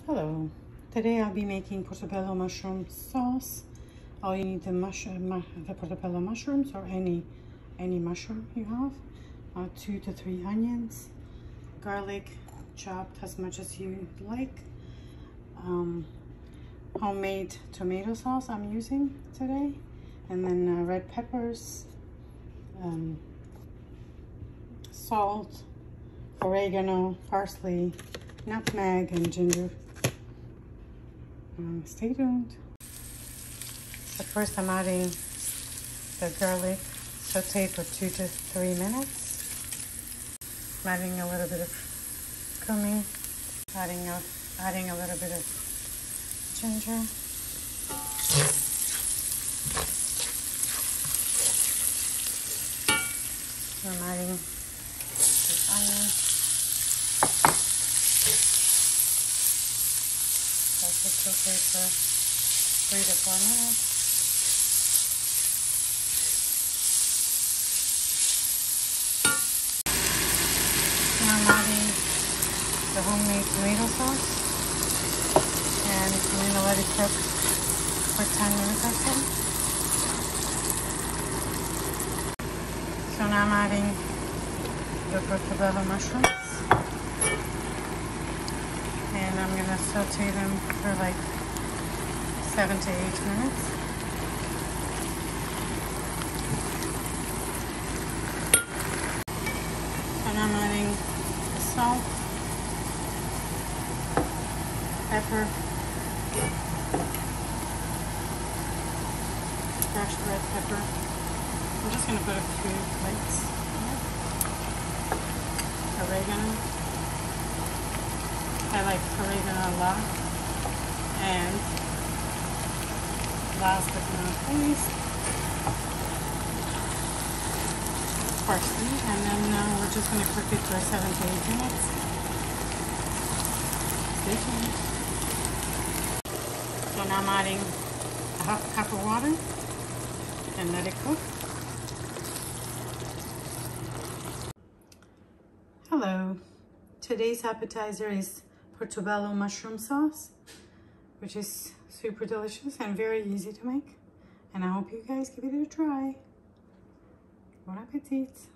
Hello, today I'll be making portobello mushroom sauce. All you need the portobello mushrooms or any mushroom you have, 2 to 3 onions, garlic chopped as much as you like, homemade tomato sauce I'm using today, and then red peppers, salt, oregano, parsley, nutmeg, and ginger. Stay tuned. So first I'm adding the garlic sauteed for 2 to 3 minutes. I'm adding a little bit of cumin, adding a little bit of ginger. I'm adding the onion. Also saute for 3 to 4 minutes. Now I'm adding the homemade tomato sauce, and I'm going to let it cook for 10 minutes or so. So now I'm adding the portobello mushrooms, and I'm going to saute them for like 7 to 8 minutes. And I'm adding the salt, pepper, crushed red pepper. I'm just going to put a few flakes in it. Oregano. I like oregano a lot. And last but not least, parsley. And then we're just going to cook it for 7 to 8 minutes. Stay tuned. So now I'm adding a half cup of water and let it cook. Hello. Today's appetizer is Portobello Mushroom Sauce, which is super delicious and very easy to make. And I hope you guys give it a try. Bon appetit!